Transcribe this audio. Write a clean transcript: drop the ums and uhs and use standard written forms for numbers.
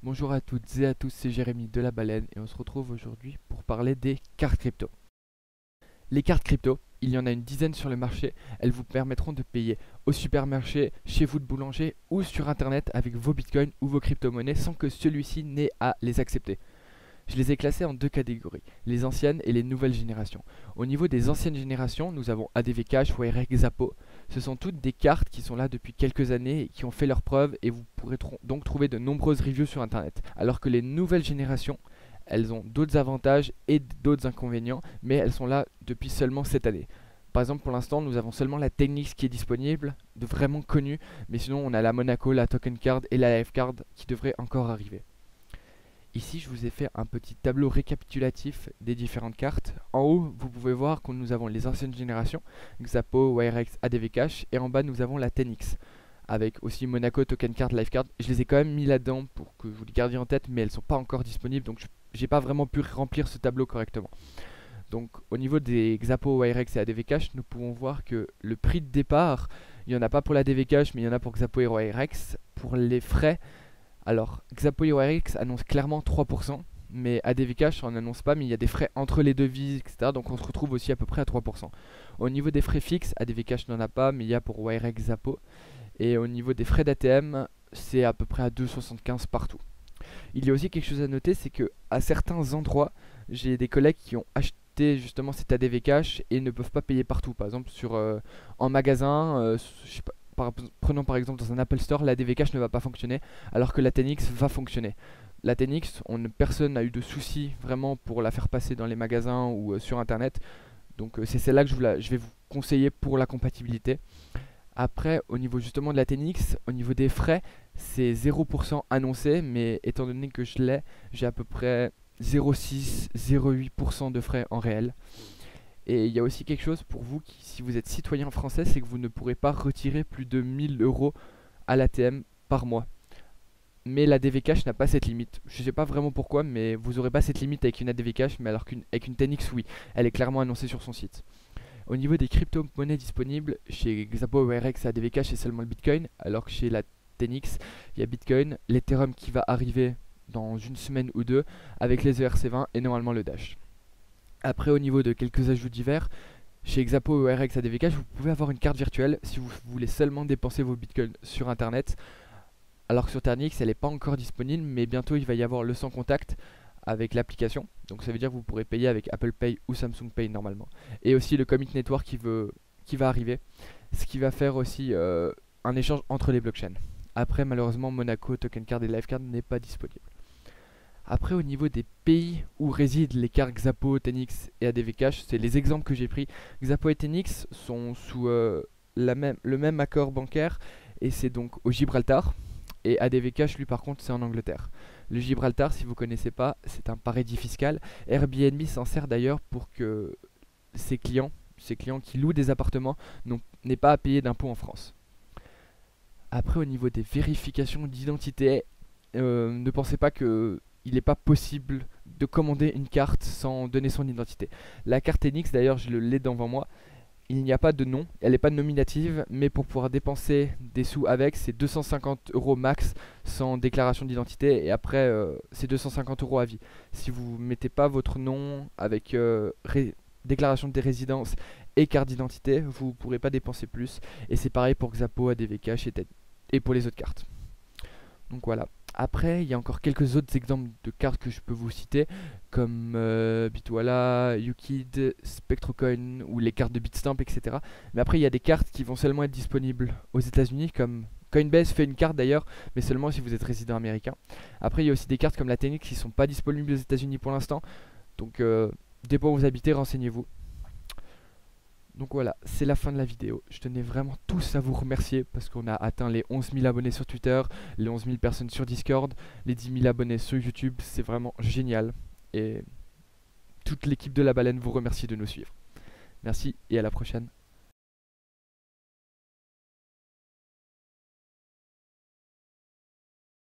Bonjour à toutes et à tous, c'est Jérémy de la Baleine et on se retrouve aujourd'hui pour parler des cartes crypto. Les cartes crypto, il y en a une dizaine sur le marché, elles vous permettront de payer au supermarché, chez vous de boulanger ou sur internet avec vos bitcoins ou vos crypto-monnaies sans que celui-ci n'ait à les accepter. Je les ai classées en deux catégories, les anciennes et les nouvelles générations. Au niveau des anciennes générations, nous avons ADV Cash, Wirex, Zappo. Ce sont toutes des cartes qui sont là depuis quelques années et qui ont fait leurs preuves et vous pourrez donc trouver de nombreuses reviews sur internet. Alors que les nouvelles générations, elles ont d'autres avantages et d'autres inconvénients, mais elles sont là depuis seulement cette année. Par exemple, pour l'instant, nous avons seulement la Technics qui est disponible, de vraiment connue, mais sinon on a la Monaco, la Token Card et la Life Card qui devraient encore arriver. Ici, je vous ai fait un petit tableau récapitulatif des différentes cartes. En haut, vous pouvez voir que nous avons les anciennes générations, Xapo, Wirex, ADV Cash, et en bas, nous avons la Tenix, avec aussi Monaco, Token Card, Life Card. Je les ai quand même mis là-dedans pour que vous les gardiez en tête, mais elles ne sont pas encore disponibles, donc j'ai pas vraiment pu remplir ce tableau correctement. Donc, au niveau des Xapo, Wirex et ADV Cash, nous pouvons voir que le prix de départ, il n'y en a pas pour l'ADV Cash, mais il y en a pour Xapo et Wirex. Pour les frais, alors, Xapo et Wirex annoncent clairement 3%, mais ADV Cash on n'annonce pas, mais il y a des frais entre les devises, etc. Donc on se retrouve aussi à peu près à 3%. Au niveau des frais fixes, ADV Cash n'en a pas, mais il y a pour Wirex, Zappo. Et au niveau des frais d'ATM, c'est à peu près à 2,75 partout. Il y a aussi quelque chose à noter, c'est que à certains endroits, j'ai des collègues qui ont acheté justement cet ADV Cash et ne peuvent pas payer partout. Par exemple, en magasin, je sais pas, prenons par exemple dans un Apple Store, l'ADV Cash ne va pas fonctionner, alors que la Tenix va fonctionner. La Tenix, personne n'a eu de soucis vraiment pour la faire passer dans les magasins ou sur internet. Donc c'est celle-là que je vais vous conseiller pour la compatibilité. Après, au niveau justement de la Tenix, au niveau des frais, c'est 0% annoncé, mais étant donné que je l'ai, j'ai à peu près 0,6-0,8% de frais en réel. Et il y a aussi quelque chose pour vous, si vous êtes citoyen français, c'est que vous ne pourrez pas retirer plus de 1000 euros à l'ATM par mois. Mais l'ADV Cash n'a pas cette limite. Je ne sais pas vraiment pourquoi, mais vous n'aurez pas cette limite avec une ADV Cash, mais alors qu'avec une Tenix, oui. Elle est clairement annoncée sur son site. Au niveau des crypto-monnaies disponibles, chez Xapo, Wirex et ADV Cash, c'est seulement le Bitcoin, alors que chez la Tenix, il y a Bitcoin, l'Ethereum qui va arriver dans une semaine ou deux, avec les ERC20 et normalement le Dash. Après, au niveau de quelques ajouts divers, chez Xapo, Wirex, ADV Cash, vous pouvez avoir une carte virtuelle si vous voulez seulement dépenser vos bitcoins sur internet. Alors que sur Ternix, elle n'est pas encore disponible, mais bientôt il va y avoir le sans contact avec l'application. Donc ça veut dire que vous pourrez payer avec Apple Pay ou Samsung Pay normalement. Et aussi le Commit Network qui va arriver, ce qui va faire aussi un échange entre les blockchains. Après, malheureusement, Monaco, Token Card et Life Card n'est pas disponible. Après, au niveau des pays où résident les cartes Xapo, Tenix et ADV Cash, c'est les exemples que j'ai pris. Xapo et Tenix sont sous le même accord bancaire et c'est donc au Gibraltar. Et ADV Cash, lui par contre, c'est en Angleterre. Le Gibraltar, si vous ne connaissez pas, c'est un paradis fiscal. Airbnb s'en sert d'ailleurs pour que ses clients qui louent des appartements n'aient pas à payer d'impôts en France. Après, au niveau des vérifications d'identité, ne pensez pas qu'il n'est pas possible de commander une carte sans donner son identité. La carte Enix, d'ailleurs, je l'ai devant moi. Il n'y a pas de nom, elle n'est pas nominative, mais pour pouvoir dépenser des sous avec, c'est 250 euros max sans déclaration d'identité, et après, c'est 250 euros à vie. Si vous ne mettez pas votre nom avec déclaration de résidence et carte d'identité, vous ne pourrez pas dépenser plus. Et c'est pareil pour Xapo, ADV Cash et pour les autres cartes. Donc voilà. Après, il y a encore quelques autres exemples de cartes que je peux vous citer, comme Bitwala, Ukid, Spectrocoin ou les cartes de Bitstamp, etc. Mais après, il y a des cartes qui vont seulement être disponibles aux États-Unis, comme Coinbase fait une carte d'ailleurs, mais seulement si vous êtes résident américain. Après, il y a aussi des cartes comme la Tenix qui ne sont pas disponibles aux États-Unis pour l'instant. Donc, dépend où vous habitez, renseignez-vous. Donc voilà, c'est la fin de la vidéo. Je tenais vraiment tous à vous remercier parce qu'on a atteint les 11 000 abonnés sur Twitter, les 11 000 personnes sur Discord, les 10 000 abonnés sur YouTube. C'est vraiment génial. Et toute l'équipe de la baleine vous remercie de nous suivre. Merci et à la prochaine.